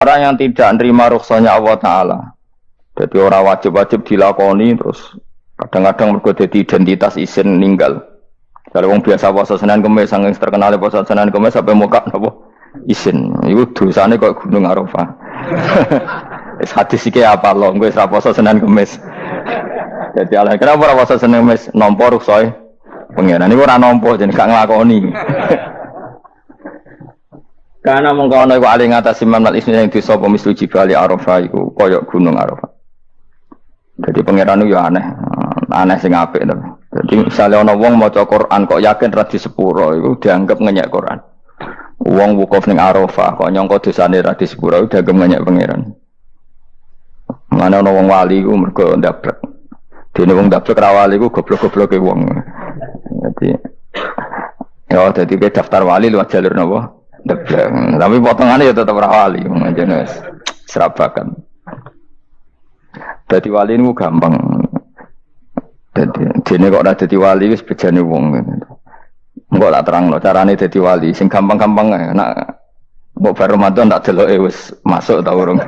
Orang yang tidak nerima rukhsahnya Allah Ta'ala. Jadi orang wajib-wajib dilakoni terus kadang-kadang mergo dadi identitas isin ninggal. Kalau orang biasa puasa Senin Kamis saking terkenal puasa Senin Kamis sampai muka napa isin. Iku dosane kok Gunung Arafah. Wis hadis iki apa lho, kowe ora puasa Senin Kamis. Jadi ala kenapa ora puasa Senin Kamis nampa rukhsah pengiran niku ora nampa jeneng gak nglakoni. Karena mengkono iku ali ngatasi manal ismi yang disa apa mislu jibali Arafah iku kaya Gunung Arafah. Jadi pangeran itu ya aneh sing apik to. Jadi misalnya ana wong maca Quran kok yakin ra di sepuro iku dianggap ngenyek Quran. Wong wukuf ning Arafah kok nyangka dosane ra di sepuro dianggap ngenyek pangeran. Mana ana wong wali iku mergo ndablek. Dene wong ndablek ra wali iku goblok-gobloke wong. Jadi daftar wali luwih jalur napa? Ndablek. Tapi potongane ya tetep ra wali, jenenge wis serabakan. Dadi wali niku gampang. Dene kok ora dadi wali wis bejane wong. Engko tak terangno carane dadi wali sing gampang-gampang ae. Nek mbok bar Ramadan tak deloke wis masuk ta urung.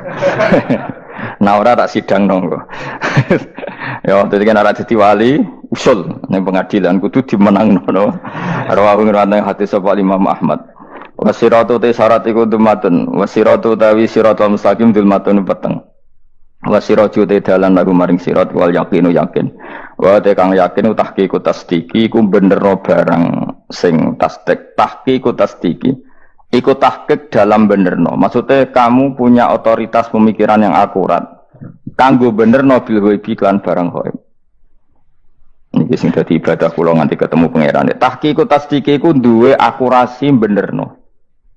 Nah ora tak sidang nongko. Ya dadi kan ora dadi wali usul ning pengadilan kudu dimenangno. Rawahu ngrawat hadis sapa Imam Ahmad. Wasiratu te syarat iku dumatun. Wasiratu tawi siratal mustaqim dumatun peteng. Wasiratu te dalan lagu maring sirat wal yakinu yakin. Wa te kang yakin tahqiqu tasdiki iku benerno barang sing tahqiqu tasdiki. Iku tahqiq dalam benerno. Maksudnya kamu punya otoritas pemikiran yang akurat. Kanggo benerno bil ghaibi lan barang ghaib. Niki sing dadi ibadah kula nganti ketemu pangeran. Tahqiqu tasdiki iku duwe akurasi benerno.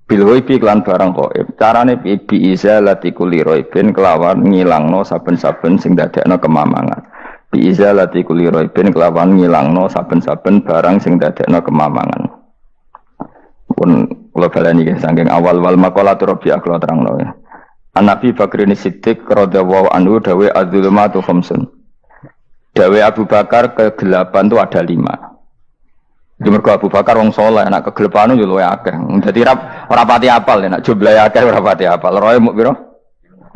Bil ghaibi lan barang ghaib. Carane bi izalati kulli ghaibin kelawan ngilangno saben-saben sing dadekno kemamangan. Bi izalati kulli ghaibin kelawan ngilangno saben-saben barang sing dadekno kemamangan. Pun kula baleni saking awal wal maqalatu Rabi'ah kula terangno ya. An-Nabi Bakrin Siddiq radhiyallahu anhu dawe az-zulumatu khamsun. Dawe Abu Bakar kegelapan itu ada 5. Di mergo Abu Bakar wong saleh, nek kegelapan yo luwih akeh. Dadi ora pati apal nek jumlahe akeh ora pati apal. Roe muk pira?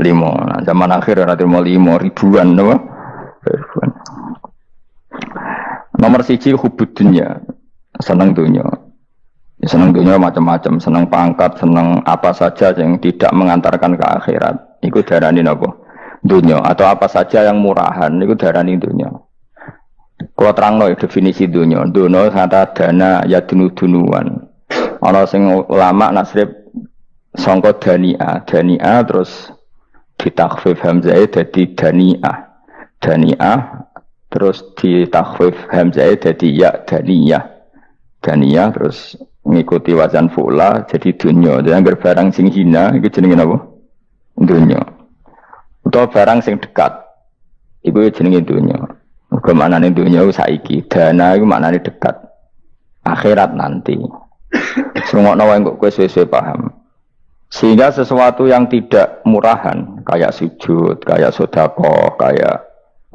5. Nah, zaman akhir ora terima 5 ribuan napa? Ribuan. Nomor 1 hubud dunya. Seneng dunya. Ya, seneng dunya macam-macam, seneng pangkat, seneng apa saja yang tidak mengantarkan ke akhirat. Iku darani napa? Dunya atau apa saja yang murahan niku darani dunya. Kalau terangno definisi dunya, dunya kata dana ya dunuan. Ana sing ulama nasrib sangka dania terus ditakhfif hamzah dadi daniah terus ditakhfif hamzah dadi ya daniyah terus ngikuti wazan fu'la jadi dunya. Jadi anggar barang sing hina iku jenenge napa? Dunya. Utawa barang sing dekat iku jenenge dunya. Mergo maknane dunya saiki, dana iku maknane dekat. Akhirat nanti. Srungokno wae kok kowe suwe-suwe paham. Sehingga sesuatu yang tidak murahan, kayak sujud, kayak sedekah, kayak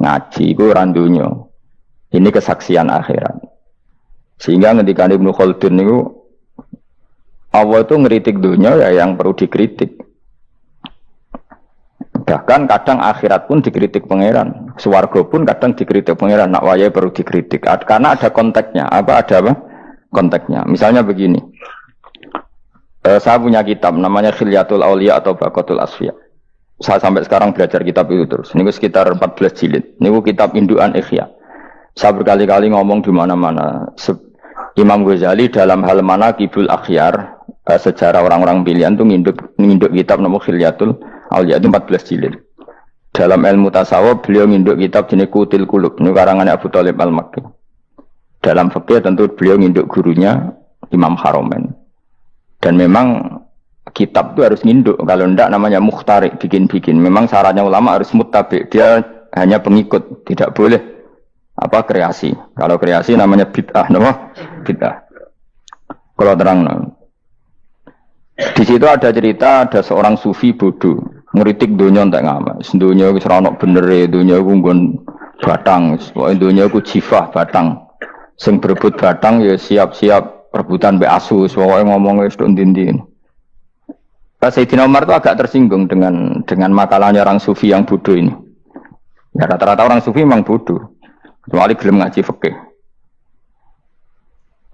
ngaji iku ora dunya. Ini kesaksian akhirat. Sehingga ketika Ibnu Khaldun niku Allah itu ngeritik dunia ya yang perlu dikritik. Bahkan kadang akhirat pun dikritik pangeran, swarga pun kadang dikritik pangeran. Nak wayai perlu dikritik karena ada konteksnya. Ada apa? Konteksnya. Misalnya begini. Saya punya kitab namanya Khilyatul Auliya atau Baqatul Asfiya. Saya sampai sekarang belajar kitab itu terus. Ini sekitar 14 jilid. Ini kitab indukan Ihya. Saya berkali-kali ngomong di mana-mana. Imam Ghazali dalam hal mana Kibul Akhyar, sejarah orang-orang pilihan itu nginduk kitab nama Khilyatul Auliya itu 14 jilid. Dalam ilmu tasawuf beliau nginduk kitab jenis Qutil Qulub, ini karangannya Abu Thalib Al-Makki. Dalam fikih tentu beliau nginduk gurunya Imam Haromen. Dan memang kitab itu harus nginduk, kalau tidak namanya mukhtarik, bikin-bikin. Memang syaratnya ulama harus muttabi, dia hanya pengikut, tidak boleh kreasi. Kalau kreasi namanya bid'ah, bid'ah. Kalau terang, di situ ada cerita ada seorang sufi bodoh ngeritik dunia entek ngamak. Dunia wis ora ono benere, dunia ku nggon batang, pokoke dunia ku jifah batang. Sing berebut batang ya siap-siap rebutan mbek asu, pokoke ngomong wis tok ndi-ndi. Sayyidina Umar itu agak tersinggung dengan makalahnya orang sufi yang bodoh ini. Ya rata-rata orang sufi memang bodoh. Kecuali gelem ngaji fikih.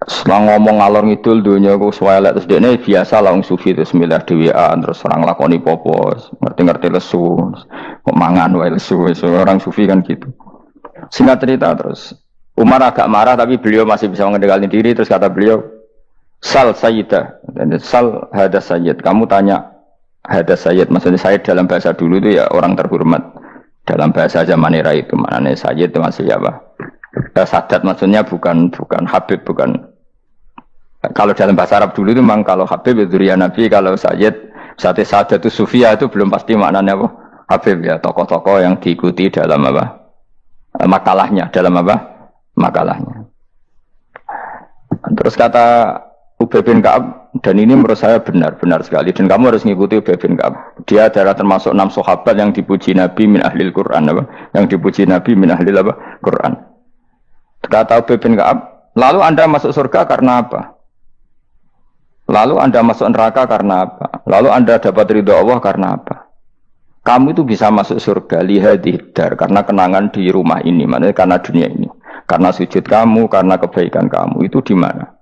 Setelah ngomong ngalor ngidul dunia ku swelek terus dekne biasa lah wong sufi terus milih dhewean terus orang lakoni popo, ngerti-ngerti lesu, kok mangan wae lesu, orang sufi kan gitu. Singkat cerita terus Umar agak marah tapi beliau masih bisa mengendalikan diri terus kata beliau Sal Sayyidah, Sal hada Sayyid. Kamu tanya hada Sayyid, maksudnya Sayyid dalam bahasa dulu itu ya orang terhormat. Dalam bahasa zaman era itu maknanya Sayyid itu masih apa? Sadat maksudnya bukan Habib, bukan. Kalau dalam bahasa Arab dulu itu memang kalau Habib itu ya Nabi, kalau Sayyid, Sadat itu Sufia itu belum pasti maknanya apa? Habib ya, tokoh-tokoh yang diikuti dalam apa? Makalahnya, dalam apa? Makalahnya. Terus kata Ubay bin Ka'ab, dan ini menurut saya benar sekali, dan kamu harus mengikuti Ubay bin Ka'ab. Dia adalah termasuk 6 sahabat yang dipuji Nabi min ahlil Quran, apa? Yang dipuji Nabi min ahlil apa? Quran. Kata Ubay bin Ka'ab, lalu Anda masuk surga karena apa? Lalu Anda masuk neraka karena apa? Lalu Anda dapat ridho Allah karena apa? Kamu itu bisa masuk surga lihadidar karena kenangan di rumah ini, maksudnya karena dunia ini. Karena sujud kamu, karena kebaikan kamu, itu di mana?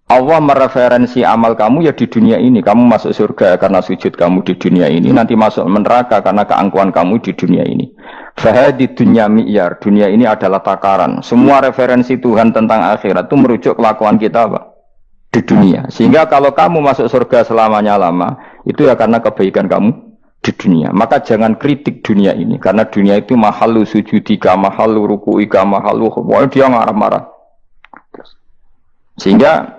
Allah mereferensi amal kamu ya di dunia ini. Kamu masuk surga karena sujud kamu di dunia ini. Nanti masuk neraka karena keangkuhan kamu di dunia ini. Fahadi dunya mi'yar. Dunia ini adalah takaran. Semua referensi Tuhan tentang akhirat itu merujuk kelakuan kita apa? Di dunia. Sehingga kalau kamu masuk surga selamanya lama, itu ya karena kebaikan kamu di dunia. Maka jangan kritik dunia ini. Karena dunia itu mahalu sujudika, mahalu ruku'ika, mahalu khubwa. Dia marah-marah. Sehingga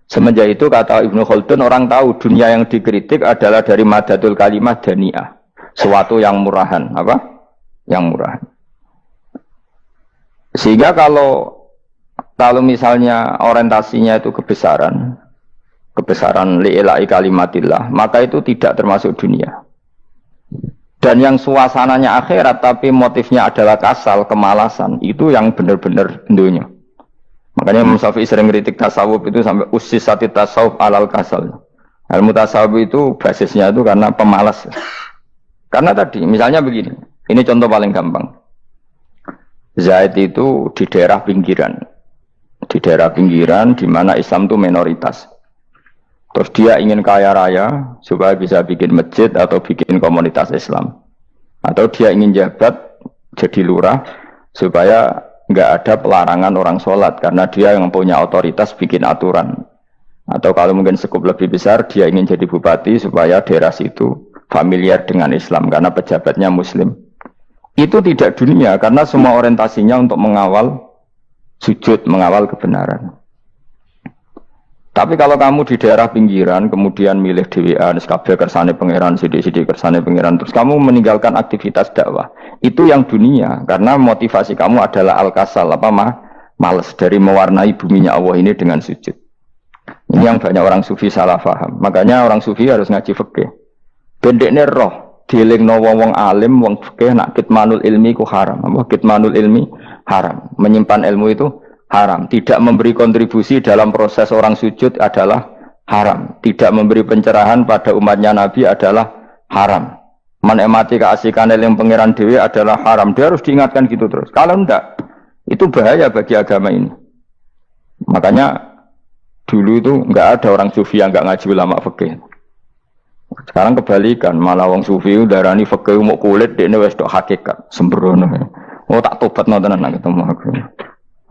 semenjak itu kata Ibnu Khaldun, orang tahu dunia yang dikritik adalah dari madatul kalimah dani'ah, suatu yang murahan, apa? Yang murahan. Sehingga kalau misalnya orientasinya itu kebesaran li'ilai kalimatillah, maka itu tidak termasuk dunia. Dan yang suasananya akhirat tapi motifnya adalah kasal, kemalasan, itu yang benar-benar dunia. Makanya Imam Syafi'i sering kritik tasawuf itu sampai ussisati tasawuf alal kasal. Ilmu tasawuf itu basisnya itu karena pemalas. Karena tadi misalnya begini, ini contoh paling gampang. Zaid itu di daerah pinggiran. Di daerah pinggiran di mana Islam itu minoritas. Terus dia ingin kaya raya supaya bisa bikin masjid atau bikin komunitas Islam. Atau dia ingin jabat jadi lurah supaya nggak ada pelarangan orang sholat karena dia yang punya otoritas bikin aturan. Atau kalau mungkin skup lebih besar dia ingin jadi bupati supaya daerah situ familiar dengan Islam karena pejabatnya Muslim. Itu tidak dunia karena semua orientasinya untuk mengawal sujud, mengawal kebenaran. Tapi kalau kamu di daerah pinggiran kemudian milih DWA, kabeh kersane pangeran, sidik-sidik kersane pangeran, terus kamu meninggalkan aktivitas dakwah, itu yang dunia karena motivasi kamu adalah al-kasal, males dari mewarnai buminya Allah ini dengan sujud. Ini yang banyak orang sufi salah paham. Makanya orang sufi harus ngaji fikih. Bendekne roh dielingno wong alim wong fikih nak kitmanul ilmi ku haram. Kitmanul ilmi haram. Menyimpan ilmu itu haram. Tidak memberi kontribusi dalam proses orang sujud adalah haram. Tidak memberi pencerahan pada umatnya Nabi adalah haram. Menikmati keasikan yang pangeran dewi adalah haram. Dia harus diingatkan gitu terus. Kalau enggak, itu bahaya bagi agama ini. Makanya dulu itu enggak ada orang sufi yang enggak ngaji ulama fikih. Sekarang kebalikan, malah wong sufi darani fikih mau kulit dekne wis tok hakikat, sembrono. Oh tak tobat nonton nang ketemu aku.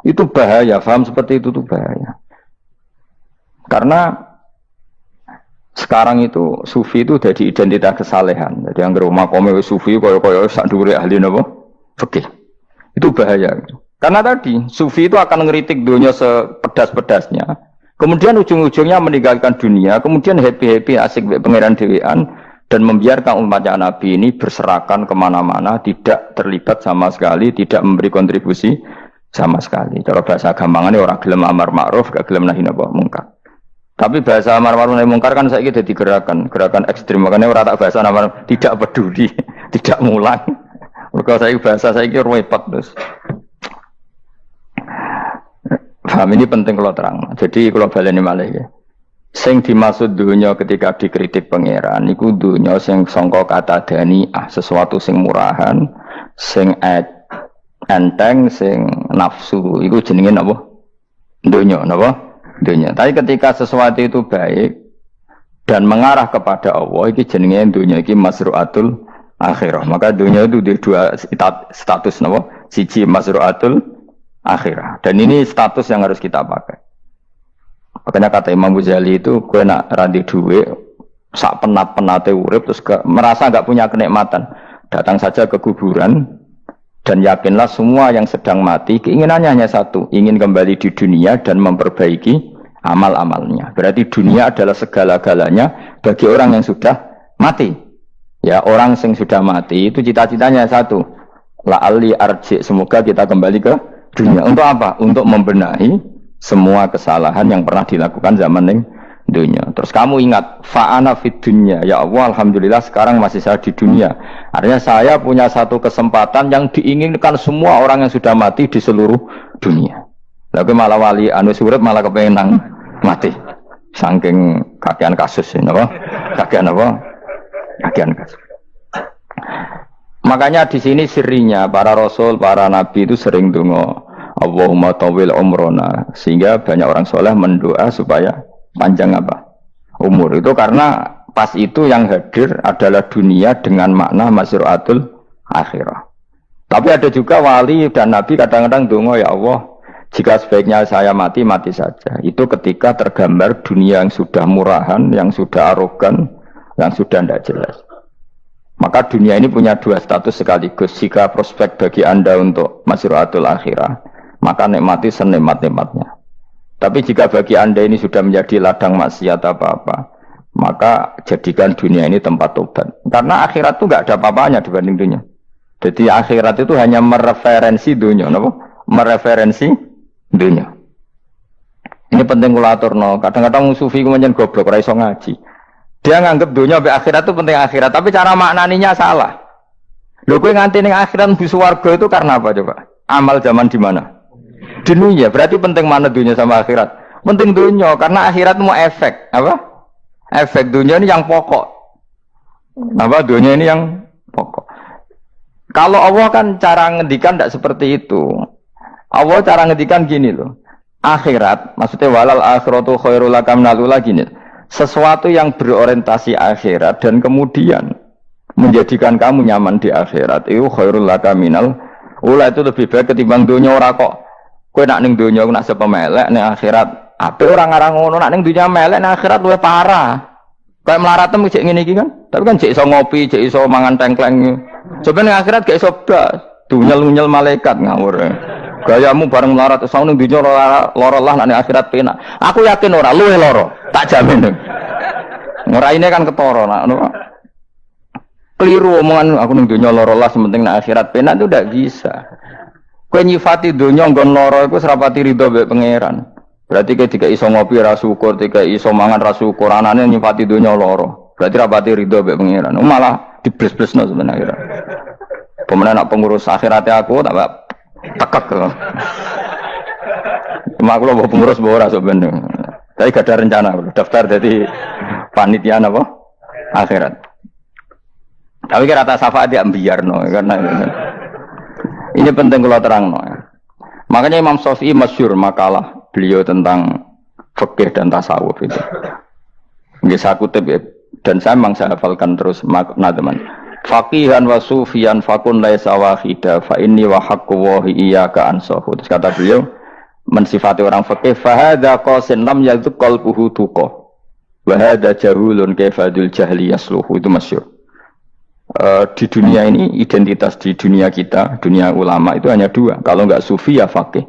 Itu bahaya, paham seperti itu tuh bahaya. Karena sekarang itu sufi itu jadi identitas kesalehan. Jadi yang rumah kome sufi koyo-koyo sak dhuwure ahli napa? Fikih. Itu bahaya. Karena tadi sufi itu akan ngeritik dunia sepedas-pedasnya. Kemudian ujung-ujungnya meninggalkan dunia, kemudian happy-happy asik pangeran dewean dan membiarkan umatnya Nabi ini berserakan kemana-mana, tidak terlibat sama sekali, tidak memberi kontribusi sama sekali. Kalau bahasa gampangannya orang gelem amar ma'ruf, gak gelem nahi mungkar. Tapi bahasa amar ma'ruf nahi mungkar kan saiki dadi gerakan ekstrem. Makanya ora tak bahasa amar tidak peduli, tidak mulang. Mergo saiki bahasa saiki repot terus. Paham ini penting kalau terang. Jadi kalau baleni malih ya. Sing dimaksud dunya ketika dikritik pangeran iku dunya sing sangka kata dani'ah, sesuatu sing murahan, sing enteng, sing nafsu. Iku jenenge napa? Dunya, napa? Dunya. Tapi ketika sesuatu itu baik dan mengarah kepada Allah, iki jenenge dunya iki masru'atul akhirah. Maka dunia itu di dua status napa? Siji masru'atul akhirah. Dan ini status yang harus kita pakai. Makanya kata Imam Ghazali itu, kowe nak randi duwe sak penat-penate urip terus merasa enggak punya kenikmatan, datang saja ke kuburan dan yakinlah semua yang sedang mati keinginannya hanya satu, ingin kembali di dunia dan memperbaiki amal-amalnya. Berarti dunia adalah segala-galanya bagi orang yang sudah mati. Ya, orang yang sudah mati itu cita-citanya satu, la'alli arji, semoga kita kembali ke dunia. Untuk apa? Untuk membenahi semua kesalahan yang pernah dilakukan zaman ini dunia. Terus kamu ingat, fa'ana fid dunya, ya Allah, alhamdulillah sekarang masih saya di dunia. Artinya saya punya satu kesempatan yang diinginkan semua orang yang sudah mati di seluruh dunia. Tapi malah wali anu surip malah kepengen mati. Saking kakean kasus ini, apa? Kakean apa? Kakean kasus. Makanya di sini sirinya para rasul, para nabi itu sering donga Allahumma tawil umrona, sehingga banyak orang soleh mendoa supaya panjang apa? Umur. Itu karena pas itu yang hadir adalah dunia dengan makna masru'atul akhirah. Tapi ada juga wali dan nabi kadang-kadang donga, ya Allah, jika sebaiknya saya mati, mati saja. Itu ketika tergambar dunia yang sudah murahan, yang sudah arogan, yang sudah tidak jelas. Maka dunia ini punya dua status sekaligus. Jika prospek bagi Anda untuk masru'atul akhirah, maka nikmati senikmat-nikmatnya. Tapi jika bagi Anda ini sudah menjadi ladang maksiat apa-apa, maka jadikan dunia ini tempat tobat. Karena akhirat itu nggak ada apa-apanya dibanding dunia. Jadi akhirat itu hanya mereferensi dunia, apa? Mereferensi dunia. Ini penting kula aturno. Kadang-kadang sufi ku menyen goblok ora iso ngaji. Dia nganggep dunia sampai akhirat itu penting akhirat, tapi cara maknaninya salah. Lho kowe nganti ning akhirat mlebu swarga itu karena apa coba? Amal zaman di mana? Dunia. Berarti penting mana dunia sama akhirat? Penting dunia karena akhirat mau efek, apa? Efek dunia ini yang pokok. Apa dunia ini yang pokok. Kalau Allah kan cara ngendikan tidak seperti itu. Allah cara ngendikan gini loh. Akhirat, maksudnya walal akhiratu khairul lakam nalula gini. Sesuatu yang berorientasi akhirat dan kemudian menjadikan kamu nyaman di akhirat itu khairul lakaminal ula, itu lebih baik ketimbang dunia. Ora kok kowe nak ning dunia nak sepemelek ning akhirat apik ora ngarang ngono, nak ning dunia melek ning akhirat luwih parah. Kayak melaratem cek ngene iki kan. Tapi kan cek iso ngopi, cek iso mangan tengkleng. Coba ning akhirat gak iso blas. Dunyel-nyel malaikat ngawur. Gayamu bareng melarat iso ning dunia lara lah nak ning akhirat penak. Aku yakin ora luwih lara, tak jamin. Nguraine kan ketara nak ngono. Keliru omongan aku ning dunia lara lah sementing nak akhirat penak itu ndak bisa. Kowe nyifati dunia nggon lara iku serapati ridho mbek pangeran. Berarti ketika iso ngopi ra syukur, ketika iso mangan ra syukur, anane nyifati dunia lara. Berarti rapati ridho mbek pangeran. Malah dibles-blesno sebenarnya. Pemenang nak pengurus akhirate aku tak tekek. Cuma aku lho pengurus ora sebenarnya. Tapi gak ada rencana daftar jadi panitia apa? Akhirat. Tapi kira tak syafaat dia ambiarno karena ini penting kalau terang no. Makanya Imam Syafi'i masyhur makalah beliau tentang fikih dan tasawuf itu. Nggih saya kutip ya, dan saya memang saya hafalkan terus makna teman. Faqihan wa sufiyan fakun laisa wahida fa inni wa haqqu wa iyyaka ansahu. Terus kata beliau mensifati orang fikih fa hadza qasin lam yadhuk qalbuhu tuqa. Wa hadza jahulun kaifadul jahli yasluhu, itu masyhur. Di dunia ini, identitas di dunia kita, dunia ulama itu hanya dua. Kalau enggak sufi ya faqih.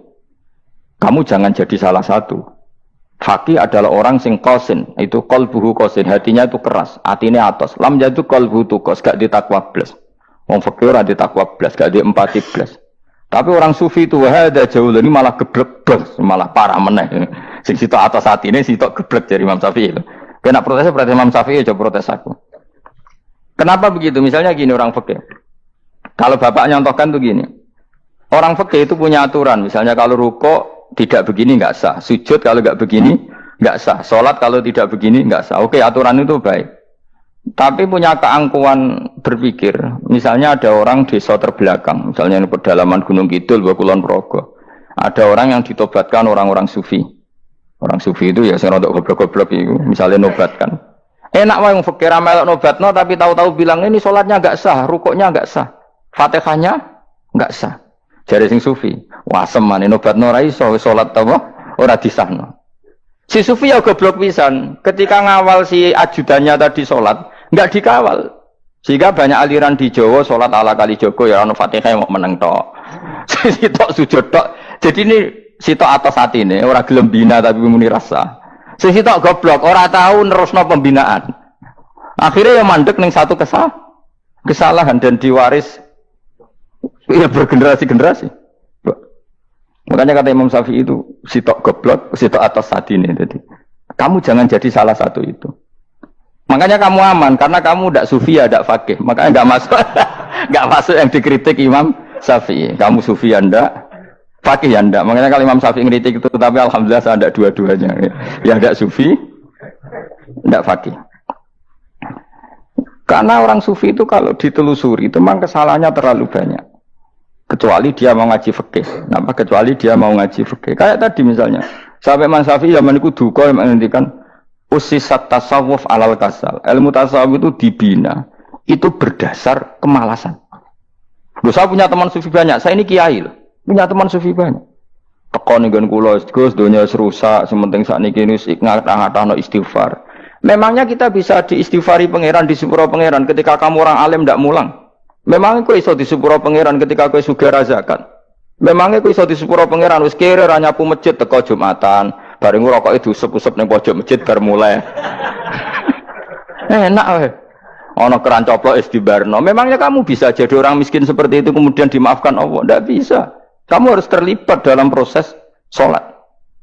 Kamu jangan jadi salah satu. Faqih adalah orang sing qasin, itu qalbuhu qasin, hatinya itu keras, hatinya atos. Lam jadu qalbuhu tuqas, gak ditakwa blas. Wong faqih ora ditakwa blas, gak diempati blas. Tapi orang sufi itu ada jauh ini malah geblek blas, malah parah meneh. Sing sitok atos hatine sitok geblek dari Imam Syafi'i. Kena protes Imam Syafi'i aja protes aku. Kenapa begitu? Misalnya gini orang fikih. Kalau bapak nyontohkan tuh gini. Orang fikih itu punya aturan. Misalnya kalau rukuk tidak begini nggak sah. Sujud kalau nggak begini nggak sah. Sholat kalau tidak begini nggak sah. Oke, aturan itu baik. Tapi punya keangkuhan berpikir. Misalnya ada orang desa terbelakang, misalnya di pedalaman Gunung Kidul, Kulon Progo. Ada orang yang ditobatkan orang-orang sufi. Orang sufi itu ya saya rontok goblok-goblok itu, misalnya nobatkan. Enak wae wong fakir melok nobatno tapi tahu-tahu bilang ini sholatnya nggak sah, rukuknya nggak sah, Fatihahnya nggak sah. Jare sing sufi, wah semane nobatno ora iso sholat apa ora disahno. Si sufi ya goblok pisan, ketika ngawal si ajudannya tadi sholat, nggak dikawal. Sehingga banyak aliran di Jawa sholat ala kali Joko ya ono Fatihah mau meneng tok. Sitok sujud tok. Jadi ini sitok atas hati ini, orang gelem bina tapi muni rasa. Sitok goblok, orang tahu nerusno pembinaan. Akhirnya yang mandek ning satu kesalahan dan diwaris ya bergenerasi-generasi. Makanya kata Imam Syafi'i itu sitok goblok, sitok atas hati ini. Jadi kamu jangan jadi salah satu itu. Makanya kamu aman karena kamu tidak sufi ya tidak fakih. Makanya nggak masuk, nggak masuk yang dikritik Imam Syafi'i. Kamu sufi ya ndak, fakih ya ndak. Makanya kalau Imam Syafi'i ngeritik itu, tapi alhamdulillah saya tidak dua-duanya. Yang tidak sufi, tidak fakih. Karena orang sufi itu kalau ditelusuri itu memang kesalahannya terlalu banyak. Kecuali dia mau ngaji fikih. Kenapa? Kecuali dia mau ngaji fikih. Kayak tadi misalnya, sampai Imam Syafi'i zaman itu duka yang menghentikan usisat tasawuf alal kasal. Ilmu tasawuf itu dibina, itu berdasar kemalasan. Loh, saya punya teman sufi banyak. Saya ini kiai loh. Punya teman sufi banyak. Tekon dengan kulo, Gus, dunia rusak. Sementing saat ini ngatah-ngatah istighfar. Memangnya kita bisa diistighfari pangeran, di sepuro pangeran ketika kamu orang alim tidak mulang? Memangnya kau iso di sepuro pangeran ketika kau sugih zakat? Memangnya kau iso di sepuro pangeran wis kere ra nyapu masjid teko Jumatan, bareng ngrokok itu usep-usep ning pojok masjid bar mulai. Enak wae. Ana keran coplok wis dibarno. Memangnya kamu bisa jadi orang miskin seperti itu kemudian dimaafkan Allah? Tidak bisa. Kamu harus terlibat dalam proses sholat.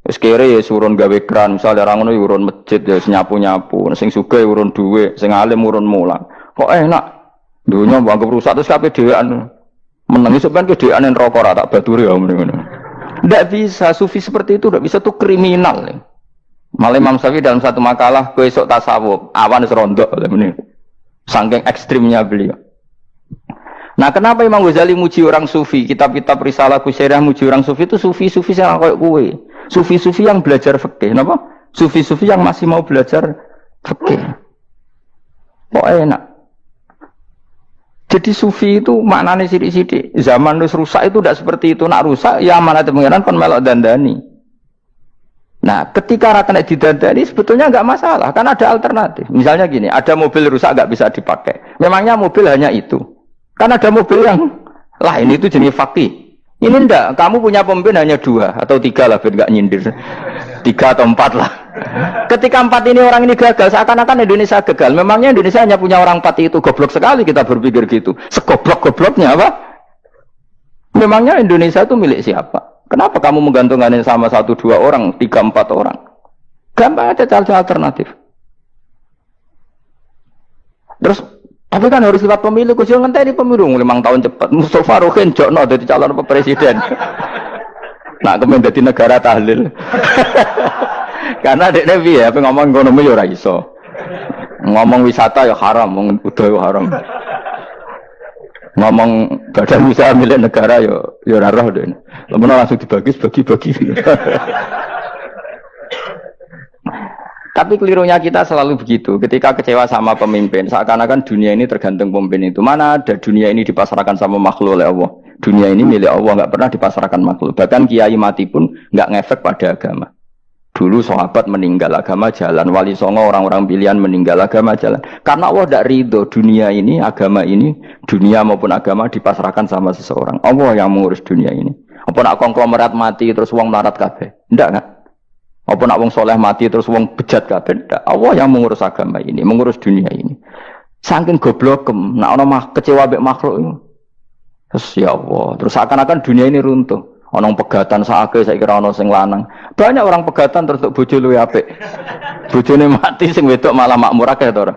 Wis kere ya urun gawe keran, misalnya orang ngono urun masjid ya nyapu-nyapu, sing sugih urun dhuwit, sing alim urun mulang. Kok enak? Dunia bangga rusak terus kabeh dhewean. Menengi sampean ke dhewean rokok ora tak baturi ya ngono. Ndak bisa, sufi seperti itu ndak bisa, tuh kriminal. Malah Imam Syafi'i dalam satu makalah kowe esuk tasawuf, awan wis rondok ngene. Saking ekstrimnya beliau. Nah, kenapa Imam Ghazali muji orang sufi? Kitab-kitab Risalah Kusyirah muji orang sufi itu sufi-sufi yang kayak kowe. Sufi-sufi yang belajar fikih, napa? Sufi-sufi yang masih mau belajar fikih. Kok enak? Jadi sufi itu maknanya sidik-sidik. Zaman wis rusak itu tidak seperti itu. Nak rusak ya amanat pengiran kon melok dandani. Nah, ketika rakan didandani sebetulnya enggak masalah, kan ada alternatif. Misalnya gini, ada mobil rusak enggak bisa dipakai. Memangnya mobil hanya itu. Kan ada mobil yang lain itu jenis fakih. Ini enggak, kamu punya pemimpin hanya 2 atau 3 lah biar enggak nyindir. 3 atau 4 lah. Ketika 4 ini orang ini gagal, seakan-akan Indonesia gagal. Memangnya Indonesia hanya punya orang 4 itu. Goblok sekali kita berpikir gitu. Segoblok-gobloknya apa? Memangnya Indonesia itu milik siapa? Kenapa kamu menggantungkannya sama 1-2 orang, 3-4 orang? Gampang aja cari alternatif. Terus tapi kan harus lewat pemilu, khusus ngenteni pemilu 5 tahun cepat. Mustafa Rohin jokno jadi calon presiden. Nah, kemudian jadi negara tahlil. Karena dekne piye, apa ngomong ekonomi ya ora iso. Ngomong wisata ya haram, ngomong budaya haram. Ngomong badan usaha milik negara ya ora roh dekne. Lamun langsung dibagi-bagi. Tapi kelirunya kita selalu begitu. Ketika kecewa sama pemimpin, seakan-akan dunia ini tergantung pemimpin itu. Mana ada dunia ini dipasarkan sama makhluk oleh Allah. Dunia ini milik Allah, nggak pernah dipasarkan makhluk. Bahkan kiai mati pun nggak ngefek pada agama. Dulu sahabat meninggal agama jalan, wali songo orang-orang pilihan meninggal agama jalan. Karena Allah tidak ridho dunia ini, agama ini, dunia maupun agama dipasarkan sama seseorang. Allah yang mengurus dunia ini. Apa nak konglomerat mati terus uang melarat kabeh? Enggak kan? Apa nak wong soleh mati terus wong bejat kabeh? Allah yang mengurus agama ini, mengurus dunia ini. Saking goblokem, nak ono kecewa mek makhluk itu. Terus ya Allah, terus seakan-akan dunia ini runtuh. Ono pegatan sakake saya kira ono sing lanang. Banyak orang pegatan terus untuk bojo luwe apik. Bojone mati sing wedok malah makmur akeh to ora.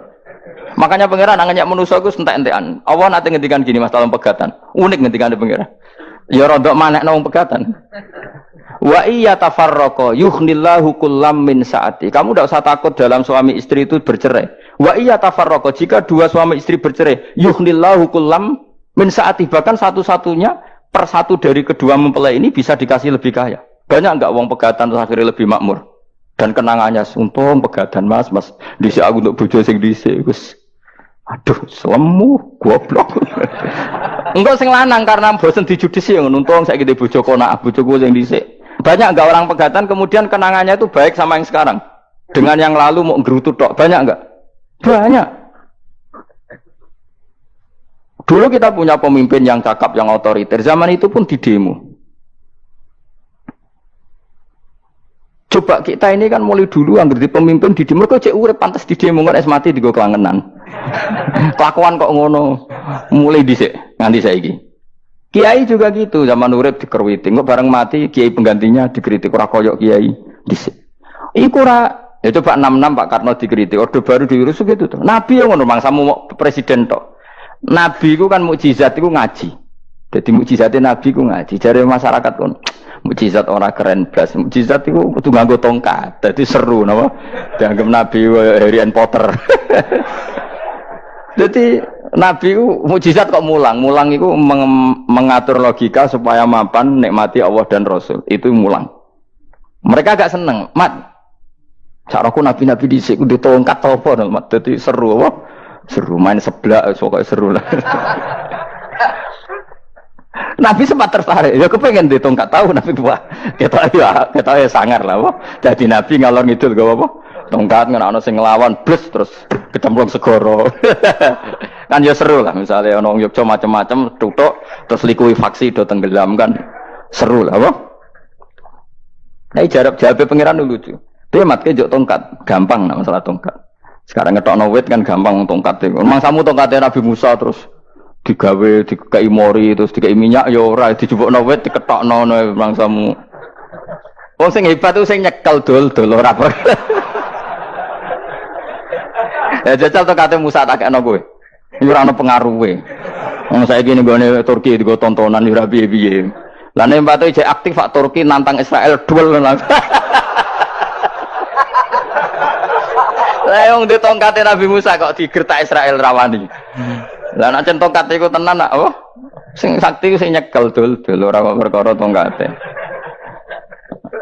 Makanya pangeran nganyak manusa iku entek-entekan. Allah nate ngendikan gini Mas dalam pegatan. Unik ngendikane pangeran. Ya rodok manekno wong pegatan. Wa iya tafarraqa yughnillahu kullam min saati. Kamu tidak usah takut dalam suami istri itu bercerai. Wa iya tafarraqa, jika dua suami istri bercerai, yughnillahu kullam min saati, bahkan satu-satunya per satu dari kedua mempelai ini bisa dikasih lebih kaya. Banyak enggak wong pegatan terus akhirnya lebih makmur. Dan kenangannya untung pegatan Mas dhisik aku untuk bojo sing dhisik Gus. Aduh, selemu goblok. Enggak sing lanang karena bosen dijudisi yang untung saiki bojo konak bojoku sing dhisik. Banyak enggak orang pegatan kemudian kenangannya itu baik sama yang sekarang. Dengan yang lalu mau gerutu tok, banyak enggak? Banyak. Dulu kita punya pemimpin yang cakap, yang otoriter. Zaman itu pun di demo. Coba kita ini kan mulai dulu anggar di pemimpin di demo kok cek urip pantas di demo kan es mati digo kelangenan. Kelakuan kok ngono. Mulai dhisik nganti saiki. Kiai juga gitu, zaman urip dikerwiti, kok bareng mati kiai penggantinya dikritik ora koyok kiai dhisik. Iku ora ya coba 66 Pak Karno dikritik, orde baru diurus gitu tuh. Nabi yang ngono mangsamu presiden tok. Nabi ku kan mukjizat iku ngaji. Jadi mukjizatnya Nabi ku ngaji. Jare masyarakat kon mukjizat orang keren blas. Mukjizat itu kudu nganggo tongkat. Dadi seru napa? Dianggap Nabi Harry Potter. Jadi Nabi itu mukjizat kok mulang. Mulang itu mengatur logika supaya mapan nikmati Allah dan Rasul. Itu mulang. Mereka agak seneng. Mat, caraku Nabi-Nabi dhisik kudu tongkat apa mat. Dadi seru apa? Seru main seblak pokoknya seru lah. Nabi sempat tertarik, ya kepengen ditongkat tahu Nabi wah kita ya sangar lah, wah jadi Nabi ngalor ngidul gak apa, tongkat nggak sing ngelawan blus terus kecemplung segoro, kan ya seru lah misalnya orang Yogyo macam-macam tutuk terus likuifaksi do tenggelam kan seru lah, wah. Nah jawab pengiran dulu lucu, dia matke jok tongkat gampang nak masalah tongkat. Sekarang ngetokno wit kan gampang tongkat itu, memang samu tongkatnya Nabi Musa terus digawe dikai mori terus dikai minyak ya ora dijupukno wit diketokno mangsamu. Wong sing hebat ku sing nyekel dol ora apa. Ya jajal to kate Musa tak kena kowe. Iki ora ono pengaruhe. Wong saiki ning gone Turki digo tontonan ora piye-piye. Lah nek mbate jek aktif Pak Turki nantang Israel duel langsung. Lah wong di tongkate Nabi Musa kok digertak Israel rawani. Lah nek tongkat iku tenan nak apa? Sing sakti sing nyekel dul ora perkara tongkate.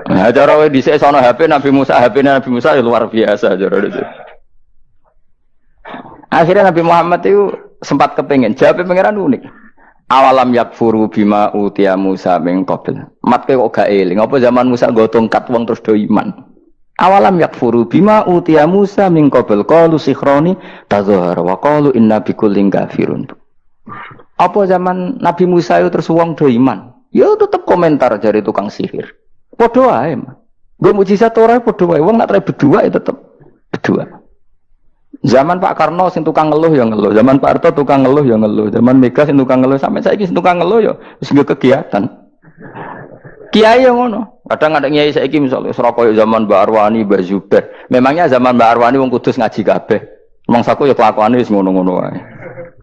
Nah, cara wae dhisik sono HP Nabi Musa ya luar biasa cara itu. Akhirnya Nabi Muhammad itu sempat kepengin jawab pangeran unik. Awalam yakfuru bima utiya Musa min qabl. Matke kok gak eling apa zaman Musa nggo tongkat wong terus do iman. Awalam yakfuru bima utiya Musa min qabl qalu sikhroni tadzahara wa qalu inna bikullin kafirun. Apa zaman Nabi Musa itu terus wong do iman? Ya tetep komentar dari tukang sihir. Padha wae, Mas. Nggo mukjizat ora padha wae. Wong nak tre berdua ya tetep berdua. Zaman Pak Karno sing tukang ngeluh ya ngeluh, zaman Pak Harto tukang ngeluh ya ngeluh, zaman Mega sing tukang ngeluh sampai saiki sing tukang ngeluh ya wis kegiatan. Kiai yang ngono. Kadang ada kiai saiki misalnya Surabaya zaman Mbak Arwani, Mbak Zubair. Memangnya zaman Mbak Arwani wong Kudus ngaji kabeh. Mangsaku ya kelakuane wis ngono-ngono wae.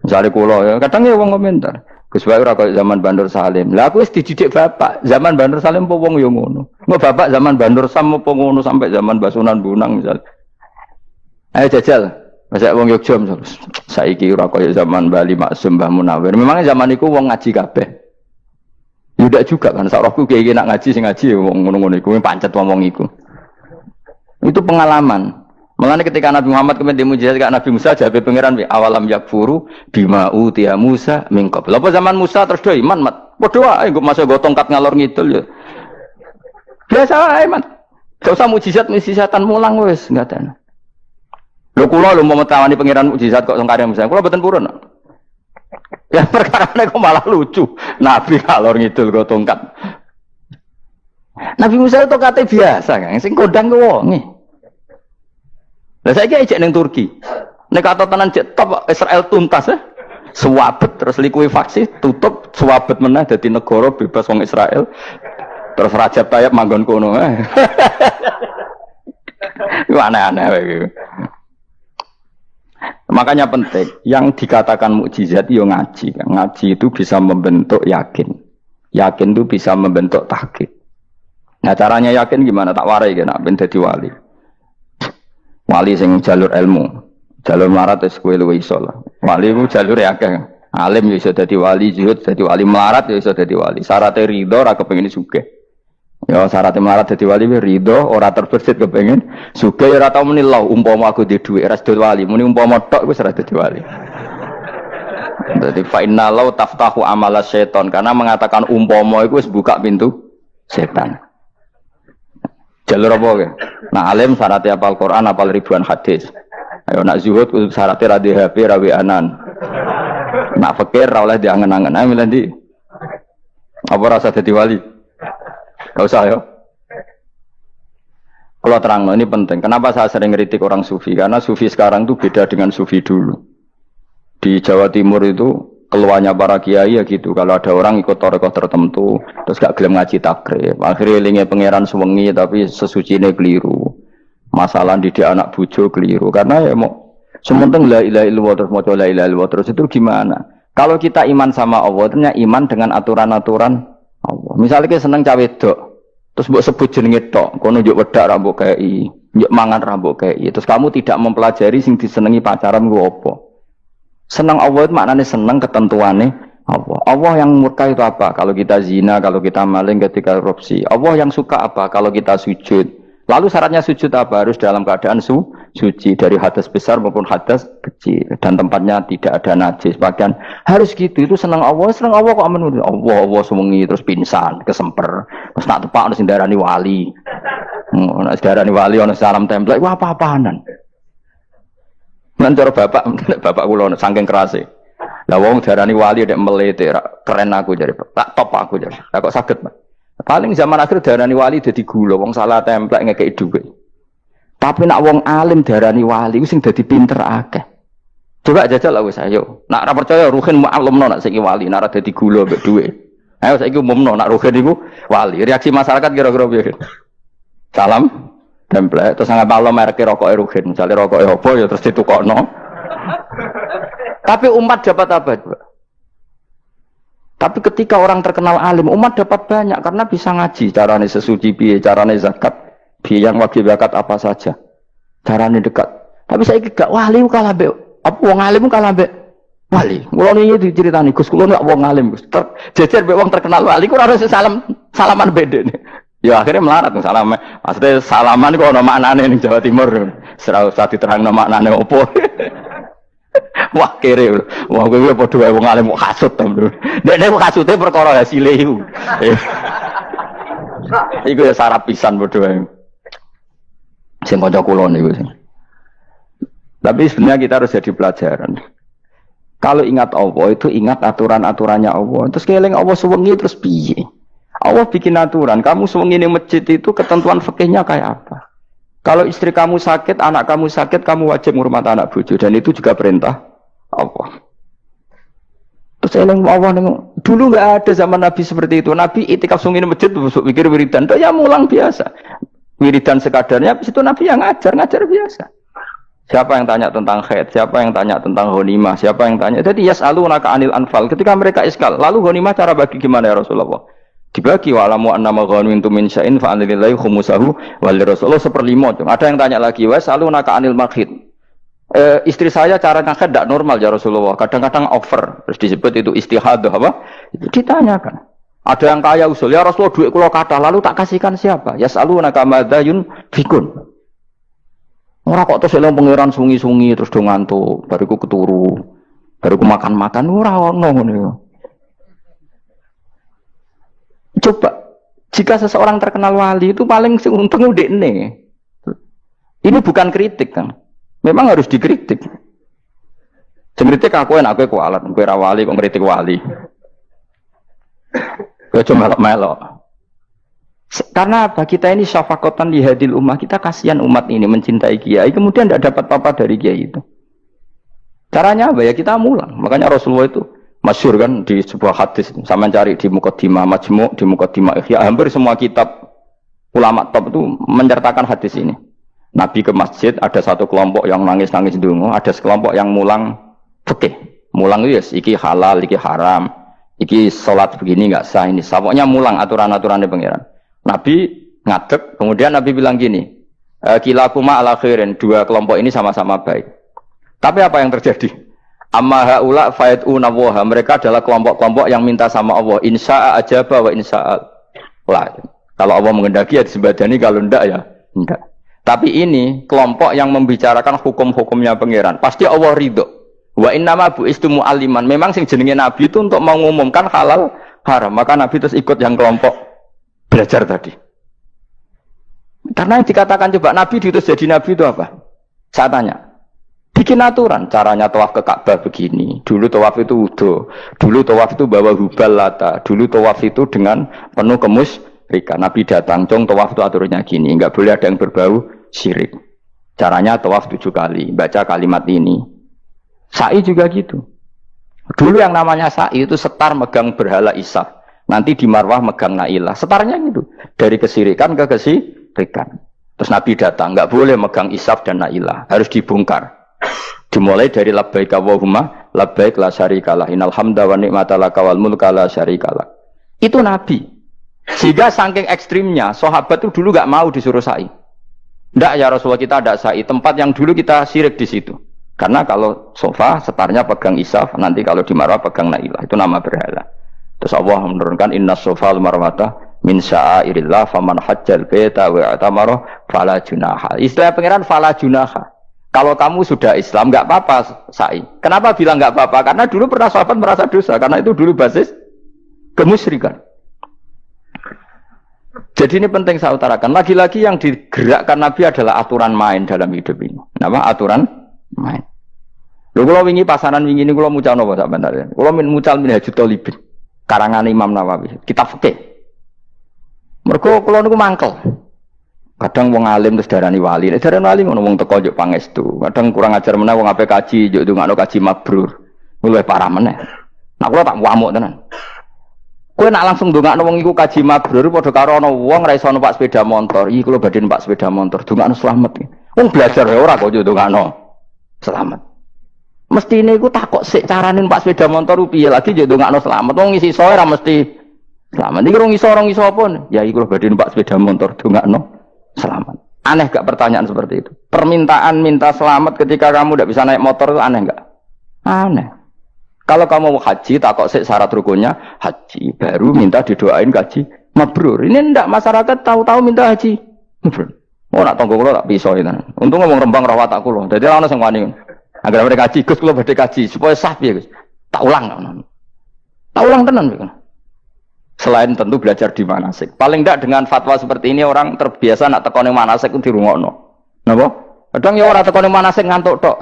Misale kula ya kadang ya wong komentar. Gus wae ora kaya zaman Bandur Salim. Lah aku wis dididik bapak. Zaman Bandur Salim apa wong ya ngono. Mbok bapak zaman Bandur Sam apa ngono sampai zaman Basunan Bunang misal. Ayo jajal. Masa wong Yogyo misal. Saiki ora kaya zaman Bali Maksum Mbah Munawir. Memangnya zaman iku wong ngaji kabeh. Yudak juga kan, sarohku kayak nak ngaji sing ngaji wong ngono-ngono iku pancet ngomong iku. Itu pengalaman. Mulane ketika Nabi Muhammad kemudian mujizat ke Nabi Musa jawab pangeran awalam yakfuru bima utiya Musa min qabl. Apa zaman Musa terus do iman mat. Padha wae nggo masuk go tongkat ngalor ngidul ya. Biasa wae mat. Gak usah mujizat-mujizatan mulang wis enggak ada. Lho kula lho mau tawani pangeran mujizat kok tongkare Musa. Kula mboten purun. Ya perkara kok malah lucu. Nabi kalor ngidul go tongkat. Nabi Musa itu kate biasa kan, sing kondang ku wonge. Lah saiki ejek ning Turki. Nek kata tenan jek top Israel tuntas ya. Suwabet terus likuifaksi tutup suwabet meneh dadi negara bebas wong Israel. Terus Rajab Tayyip manggon kono. Iku aneh-aneh iki. Makanya penting, yang dikatakan mukjizat yo ngaji. Ngaji itu bisa membentuk yakin. Yakin itu bisa membentuk tahqiq. Nah caranya yakin gimana? Tak warai kan ben dadi wali. Wali sing jalur ilmu, jalur melarat wis kowe luwih iso lah. Wali ku jalure akeh. Alim ya iso dadi wali, zuhud dadi wali, melarat ya iso dadi wali. Syaratnya ridho ora kepengin sugih. Ya syaratnya melarat dadi wali ridho ora terbersit kepengin sugih ora tau muni lho umpama aku di dhuwit ora dadi wali, muni umpama tok wis ora dadi wali. Jadi fa inna law taftahu amala syaiton karena mengatakan umpama itu wis buka pintu setan. Jalur apa ke? Nah alim syaratnya hafal Quran, hafal ribuan hadis. Ayo nak zuhud syaratnya ra di HP, ra anan. Nak fikir ra oleh diangen-angen. Ayo milih ndi? Apa rasa dadi wali? Gak usah ya. Kalau terang, ini penting. Kenapa saya sering kritik orang sufi? Karena sufi sekarang itu beda dengan sufi dulu. Di Jawa Timur itu keluarnya para kiai ya gitu. Kalau ada orang ikut torekoh tertentu, terus gak gelem ngaji takrib, akhirnya lingnya pangeran suwengi tapi sesucine keliru. Masalah didik anak bojo keliru. Karena ya mau sementing la ilaha illallah terus maca la ilaha illallah terus itu gimana? Kalau kita iman sama Allah, ternyata iman dengan aturan-aturan Allah. Misalnya kita seneng cawe wedok, terus mbok sebut jenenge tok, kono njuk wedak ra mbok kei, njuk mangan ra mbok kei. Terus kamu tidak mempelajari sing disenengi pacaran ku apa? Senang Allah itu maknanya senang ketentuannya Allah. Allah yang murka itu apa? Kalau kita zina, kalau kita maling, ketika korupsi. Allah yang suka apa? Kalau kita sujud. Lalu syaratnya sujud apa? Harus dalam keadaan suci dari hadas besar maupun hadas kecil dan tempatnya tidak ada najis. Bahkan harus gitu. Itu senang Allah kok aman. Allah semengi terus pingsan, kesemper. Terus nak tepak harus darani wali. Nak darani wali ono salam template. Wah apa-apaanan. Mentor bapak kula saking kerase. Lah wong darani wali nek melete keren aku jare. Tak top aku jare. Lah kok saged, Pak. Paling zaman akhir darani wali dadi gula, wong salah templek ngekeki dhuwit. Tapi nak wong alim darani wali sing dadi pinter akeh. Coba jajal lah wis ayo. Nak ora percaya Ruhin mu'allimno nak saiki wali, nak ora dadi gula mbek dhuwit. Ayo saiki umumno nak Ruhin iku wali. Reaksi masyarakat kira-kira piye? Salam template terus sangat malam merek rokok Ruhin, misalnya rokok apa ya terus ditukokno. Tapi umat dapat apa? Tapi ketika orang terkenal alim, umat dapat banyak karena bisa ngaji, carane sesuci piye, carane zakat, piye yang wajib zakat apa saja, carane dekat. Tapi saya gak wali kalah mbek apa wong alim kalah mbek wali. Kula niki diceritani Gus, kula nek wong alim Gus. Jejer mbek wong terkenal wali kok ora salaman bedene. Ya akhirnya melarat salam. Maksudnya salaman kok ono maknane ning Jawa Timur. Ora usah diterangno maknane opo. Wah kere. Wah kowe padha wae wong alim kok kasut to. Nek kasute perkara hasile iku. Iku ya sarap pisan padha wae. Sing kanca kula niku sing. Tapi sebenarnya kita harus jadi pelajaran. Kalau ingat Allah itu ingat aturan-aturannya Allah. Terus keling Allah suwengi terus piye? Allah bikin aturan, kamu suwengi ning masjid itu ketentuan fikihnya kayak apa? Kalau istri kamu sakit, anak kamu sakit, kamu wajib ngurmat anak bojo dan itu juga perintah Allah. Terus eling Allah dulu nggak ada zaman Nabi seperti itu. Nabi itikaf suwengi ning masjid besok pikir wiridan, itu ya mulang biasa. Wiridan sekadarnya, habis itu Nabi yang ngajar biasa. Siapa yang tanya tentang haid, siapa yang tanya tentang ghanimah, siapa yang tanya. Jadi yas'alunaka 'anil anfal. Ketika mereka iskal, lalu ghanimah cara bagi gimana ya Rasulullah? Dibagi wa'lamu annama ghanimtum min syai'in fa lillahi khumusahu wa lirrasul 1/5. Ada yang tanya lagi, was'alunaka 'anil makhid. Istri saya cara ngakad tidak normal ya Rasulullah. Kadang-kadang over, terus disebut itu istihadah apa? Itu ditanyakan. Ada yang kaya usul, ya Rasulullah duit kula kathah lalu tak kasihkan siapa? Yas'alunaka madza yunfikun. Ora kok terus eling pangeran sungi-sungi terus do ngantuk, bariku keturu. Bariku makan-makan ora ono ngono. Coba, jika seseorang terkenal wali itu paling untung udekne. Ini bukan kritik kan. Memang harus dikritik. Kritik aku enak aku kualat, kowe ra wali kok ngritik wali. Kowe cuma melok-melok. Karena apa? Kita ini syafaqatan li hadil ummah, kita kasihan umat ini mencintai kiai, kemudian tidak dapat apa-apa dari kiai itu. Caranya apa ya? Kita mulang. Makanya Rasulullah itu masyhur kan di sebuah hadis, sama cari di Muqaddimah Majmu', di Muqaddimah Ihya, hampir semua kitab ulama top itu menyertakan hadis ini. Nabi ke masjid, ada satu kelompok yang nangis-nangis ndonga, ada sekelompok yang mulang fikih. Mulang itu yes, iki halal, iki haram, iki salat begini enggak sah ini. Pokoknya mulang aturan-aturannya pangeran. Nabi ngadeg. Kemudian Nabi bilang gini, kilakuma ala khairin, dua kelompok ini sama-sama baik. Tapi apa yang terjadi? Amma haula fayatuna waha, mereka adalah kelompok-kelompok yang minta sama Allah, insya'a ajaba wa insya'a la. Kalau Allah mengendaki ya disembadani, kalau ndak ya ndak. Tapi ini kelompok yang membicarakan hukum-hukumnya pangeran. Pasti Allah ridho. Wa innama bu'istu mu'alliman. Memang sing jenenge Nabi itu untuk mengumumkan halal haram. Maka Nabi terus ikut yang kelompok belajar tadi. Karena yang dikatakan coba Nabi diutus jadi Nabi itu apa? Saya tanya. Bikin aturan. Caranya tawaf ke Ka'bah begini. Dulu tawaf itu wudu. Dulu tawaf itu bawa hubal lata. Dulu tawaf itu dengan penuh kemusyrikan. Nabi datang, cong tawaf itu aturannya gini. Enggak boleh ada yang berbau syirik. Caranya tawaf 7 kali. Baca kalimat ini. Sa'i juga gitu. Dulu yang namanya sa'i itu setar megang berhala Isaf. Nanti di Marwah megang Nailah. Setarnya gitu. Dari kesirikan ke kesirikan. Terus Nabi datang. Enggak boleh megang Isaf dan Nailah. Harus dibongkar. Dimulai dari labbaik Allahumma labbaik la syarikalah innal hamda wa ni'mata laka wal mulka la syarikalah. Itu Nabi. Sehingga saking ekstrimnya sahabat itu dulu enggak mau disuruh sa'i. Enggak ya Rasulullah, kita ada sa'i. Tempat yang dulu kita syirik di situ. Karena kalau sofa setarnya pegang Isaf, nanti kalau di Marwah pegang Nailah. Itu nama berhala. Terus Allah menurunkan inna sofa al-marwata min sya'airillah faman hajjal baita wa atamara fala junaha. Istilah pangeran fala junaha. Kalau kamu sudah Islam, nggak apa-apa, sa'i. Kenapa bilang nggak apa-apa? Karena dulu pernah sahabat merasa dosa, karena itu dulu basis kemusyrikan. Jadi ini penting saya utarakan. Lagi-lagi yang digerakkan Nabi adalah aturan main dalam hidup ini. Apa? Aturan main. Lho kula wingi pasaran wingi ini kula mucal napa sak bentar. Kula mucal Minhajut Thalibin, karangan Imam Nawawi, kitab fikih. Mergo kula niku mangkel. Kadang wong alim terus darani wali. Nek darani wali ngono wong teko njuk pangestu. Kadang kurang ajar meneh wong ape kaji njuk ndongakno kaji mabrur. Luwih parah meneh. Nah kula tak ngamuk tenan. Kowe nak langsung ndongakno wong iku kaji mabrur padha karo ana wong ra iso numpak sepeda motor. Iki kula badhe numpak sepeda motor, ndongakno slamet. Wong belajar ya ora kok njuk ndongakno selamat. Mestine iku takok sik carane numpak sepeda motor piye lagi njuk ndongakno selamat. Wong isi soe ra mesti selamat. Iki rong iso apa? Ya iku lho badhe numpak sepeda motor ndongakno selamat. Aneh gak pertanyaan seperti itu? Permintaan minta selamat ketika kamu tidak bisa naik motor itu aneh gak? Aneh. Kalau kamu mau haji, takut syarat rukunnya haji, baru minta didoain haji mabrur. Ini ndak, masyarakat tahu-tahu minta haji mabrur. Oh nak tonggo kulo tak pisau itu. Untung ngomong rembang rawat tak kulo. Jadi orang sing wani. Agar mereka haji, Gus kulo badhe haji supaya sah piye Gus. Tak ulang. Tak ulang tenan piye. Selain tentu belajar di manasik. Paling tidak dengan fatwa seperti ini orang terbiasa nak tekoni manasik itu dirungokno. Napa? Kadang ya orang tekoni manasik ngantuk tok.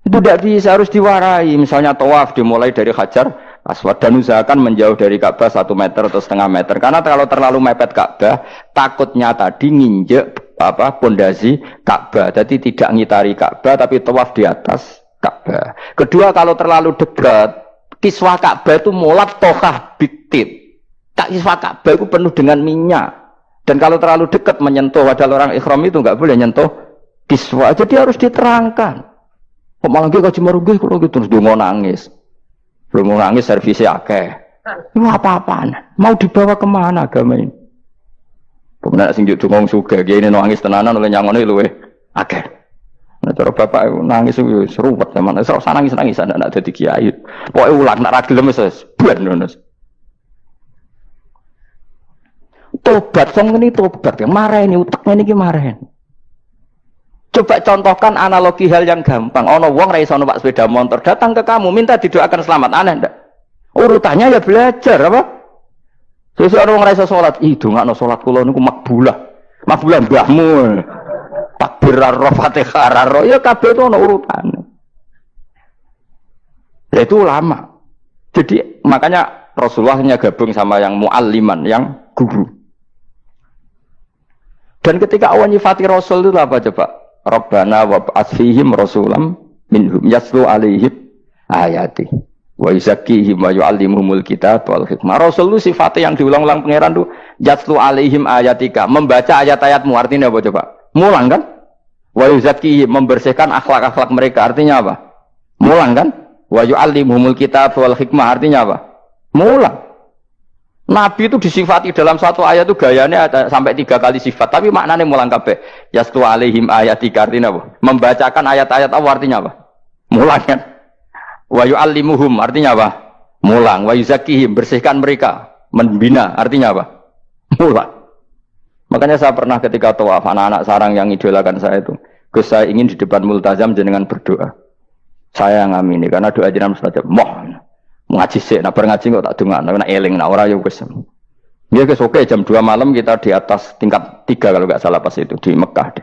Itu tidak bisa, harus diwarai. Misalnya tawaf dimulai dari Hajar Aswad dan usahakan menjauh dari Ka'bah 1 meter atau setengah meter. Karena kalau terlalu mepet Ka'bah, takutnya tadi nginjek pondasi Ka'bah. Jadi tidak ngitari Ka'bah tapi tawaf di atas Ka'bah. Kedua, kalau terlalu dekat kiswah Ka'bah itu mulat tokah bitit. Kiswah Ka'bah itu penuh dengan minyak. Dan kalau terlalu dekat menyentuh, padahal orang ikhram itu enggak boleh nyentuh kiswah. Jadi harus diterangkan. Kok malah kaji marugi kalau gitu terus dia mau nangis. Belum mau nangis servisnya akeh. Itu apa-apaan? Mau dibawa kemana agama ini? Kemudian sing juk ngomong suga, dia ini nangis tenanan oleh nyangone luwe akeh. Nah, cara bapak itu nangis itu serupat zaman. Saya nangis ada jadi kiai. Pokoknya ulang nak ragil mes bulan nus. Tobat, song ini tobat. Marah ini utaknya ini marah. Coba contohkan analogi hal yang gampang. Ono wong ra iso numpak sepeda motor, datang ke kamu minta didoakan selamat, aneh ndak? Urutannya ya belajar apa? Sesuk ono wong ra iso salat, ih dongakno salat kula niku makbulah. Makbulah mbahmu. Takbir ar-ra Fatihah ar-ra ya kabeh itu ono urutane. Ya itu ulama. Jadi makanya Rasulullah hanya gabung sama yang mualliman, yang guru. Dan ketika awan nyifati Rasul itu apa coba? Rabbana wa ba'atsfihim rasulam minhum yaslu alaihim ayati wa yuzakkihim wa yu'allimuhumul kitab wal hikmah. Rasul itu sifatnya yang diulang-ulang pangeran itu yaslu alaihim ayatika, membaca ayat-ayatmu, artinya apa coba? Mulang kan? Wa yuzakkihim, membersihkan akhlak-akhlak mereka, artinya apa? Mulang kan? Wa yu'allimuhumul kitab wal hikmah, artinya apa? Mulang. Nabi itu disifati dalam satu ayat itu gayanya ada sampai 3 kali sifat, tapi maknanya mulang kabeh. Yastu alaihim ayatika artinya apa? Membacakan ayat-ayat Allah artinya apa? Mulang kan? Wa yu'allimuhum artinya apa? Mulang. Wa yuzakihim bersihkan mereka, membina artinya apa? Mulang. Makanya saya pernah ketika tawaf anak-anak sarang yang idolakan saya itu, Gus saya ingin di depan multazam jenengan berdoa. Saya yang amini karena doa jenengan mustajab. Ngaji sih, nah ngaji kok tak dengar, nah eling, nah orang yang kesem. Ya guys, oke jam 2 malam kita di atas tingkat 3 kalau nggak salah pas itu di Mekah deh.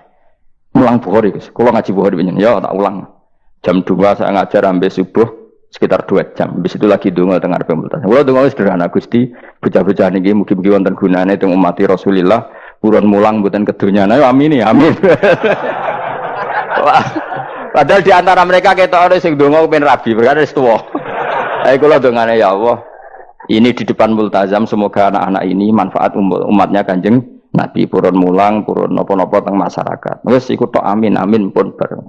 Mulang Bukhari guys, kalau ngaji Bukhari begini, ya tak ulang. Jam 2 saya ngajar sampai subuh sekitar 2 jam. Habis itu lagi dungo tengah pemerintah. Kalau dungo sederhana Gusti, bocah-bocah niki mugi-mugi wonten gunane teng umat Rasulillah, purun mulang mboten kedunya. Nah, amin ya, amin. Padahal di antara mereka ketok ada sing donga ben rabi, perkara wis tuwa. Ayo kula dongane ya Allah. Ini di depan multazam semoga anak-anak ini manfaat umatnya Kanjeng Nabi purun mulang, purun napa-napa teng masyarakat. Wis iku tok amin amin pun bareng.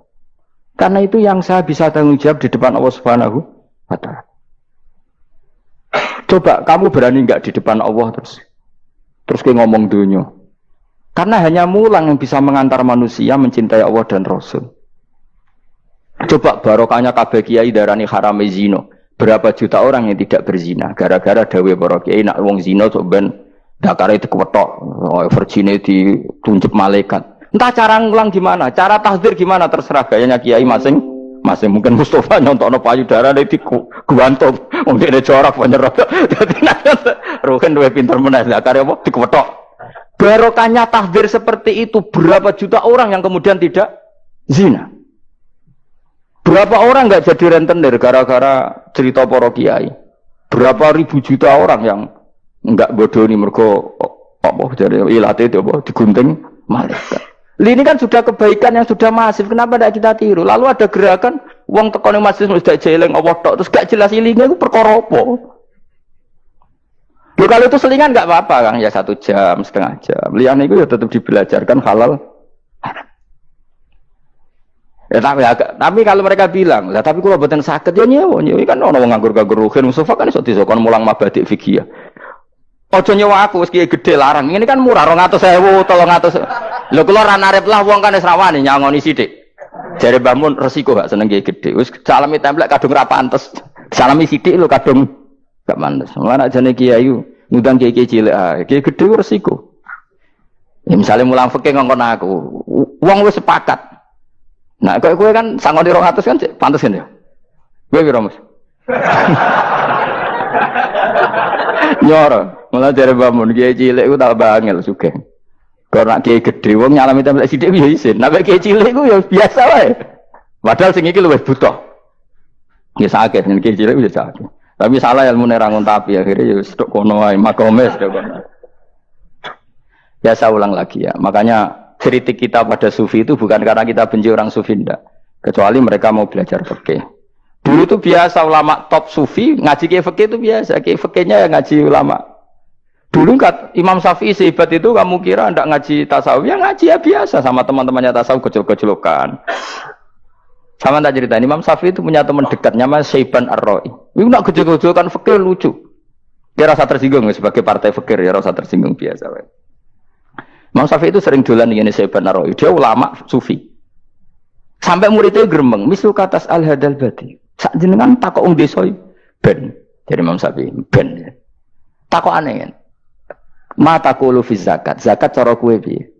Karena itu yang saya bisa tanggung jawab di depan Allah Subhanahu wa taala. Coba kamu berani enggak di depan Allah terus kayak ngomong dunia. Karena hanya mulang yang bisa mengantar manusia mencintai Allah dan Rasul. Coba barokahnya kabeh kiai darani harame zina. Berapa juta orang yang tidak berzina gara-gara dawe para kiai nak wong zina sok ben dakare dikwetok, virgine ditunjuk malaikat. Entah cara ngulang gimana, cara tahdzir gimana terserah gayanya kiai masing-masing. Mungkin Mustafa nyontokno payudara nek diguantung, wong dene jorok penyerot. Dadi rohen duwe pinter meneh dakare apa dikwetok. Barokahnya tahdzir seperti itu berapa juta orang yang kemudian tidak zina. Berapa orang nggak jadi rentenir gara-gara cerita para kiai? Berapa ribu juta orang yang nggak bodoh nih mergo apa jadi ilate itu apa digunting malaikat. Ini kan sudah kebaikan yang sudah masif. Kenapa tidak kita tiru? Lalu ada gerakan uang tekone masjid sudah jeleng Allah tok terus gak jelas ilingnya itu perkara apa? Kalau itu selingan nggak apa-apa Kang ya 1 jam, setengah jam. Liane itu ya tetap dibelajarkan halal. Ya, tapi kalau mereka bilang, lah tapi kalau buatan sakit ya nyewa kan orang nganggur-nganggur ruhin Mustafa kan iso disokon mulang mabadik fikih. Ojo nyewa aku wis kiye gede larang. Ini kan murah 200.000, 300. Lho kula ra narep lah wong kan wis rawani nyangoni sithik. Jare Mbah Mun resiko gak seneng kiye gede. Wis salami templek kadung ra pantes. Salami sithik lho kadung gak pantes. Mulane jane kiai ngundang kiai cilik kiai gede resiko. Ya misalnya mulang fikih ngongkon aku, wong wis sepakat. Nah, kowe kan sangoni 200 kan pantes kan ya. Kowe piro, Mas? Nyoro, malah jare bangun kiai cilik ku tak bangel sugih. Karena kiai gede wong nyalami templek sithik ya isin. Nek kiai cilik ku ya biasa wae. Padahal sing iki luwih butuh. Ya sakit yen kiai cilik ya sakit. Tapi salah ilmune ra ngontapi akhirnya ya stok kono wae makome stok kono. Ya saya ulang lagi ya. Makanya kritik kita pada sufi itu bukan karena kita benci orang sufi enggak. Kecuali mereka mau belajar fikih. Dulu itu biasa ulama top sufi ngaji kiai fikih itu biasa. Kiai fikihnya ya ngaji ulama. Dulu kan Imam Syafi'i sehebat itu kamu kira enggak ngaji tasawuf? Ya ngaji ya biasa sama teman-temannya tasawuf gejol-gejolokan. Sama tak ceritain Imam Syafi'i itu punya teman dekat namanya Syaiban Ar-Ra'i. Itu nak gejol-gejolokan fikih lucu. Dia rasa tersinggung sebagai partai fikih ya rasa tersinggung biasa. Imam Syafi'i itu sering dolan dengan Syaiban Ar-Ra'i. Dia ulama sufi. Sampai muridnya gremeng, mislu katas al-hadal badi. Sak jenengan takok wong desa ben. Jadi Imam Syafi'i ben. Takok aneh kan. Ma taqulu fi zakat. Zakat cara kowe piye?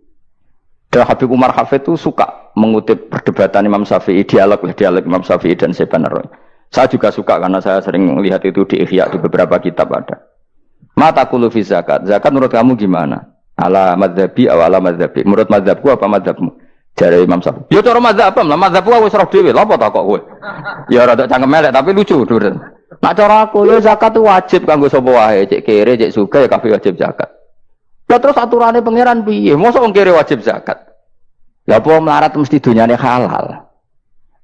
Dan Habib Umar Hafid itu suka mengutip perdebatan Imam Syafi'i, dialog Imam Syafi'i dan Syaiban Ar-Ra'i. Saya juga suka karena saya sering melihat itu di Ihya di beberapa kitab ada. Ma taqulu fi zakat. Zakat menurut kamu gimana? Ala madzhabi atau ala madzhabi. Menurut madzhabku apa madzhabmu? Jare Imam Syafi'i. Ya cara madzhab apa? Lah madzhabku wis roh dhewe. Lha apa tak kok kowe? Ya rada cangkem elek tapi lucu, Dur. Nak cara aku ya zakat itu wajib kanggo sapa wae, cek kere, cek sugih ya kabeh wajib zakat. Lah terus aturane pangeran piye? Mosok wong kere wajib zakat. Lah apa melarat mesti dunyane halal.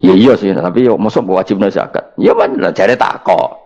Ya iya sih, tapi yo mosok wajibna zakat. Ya men jare tak kok.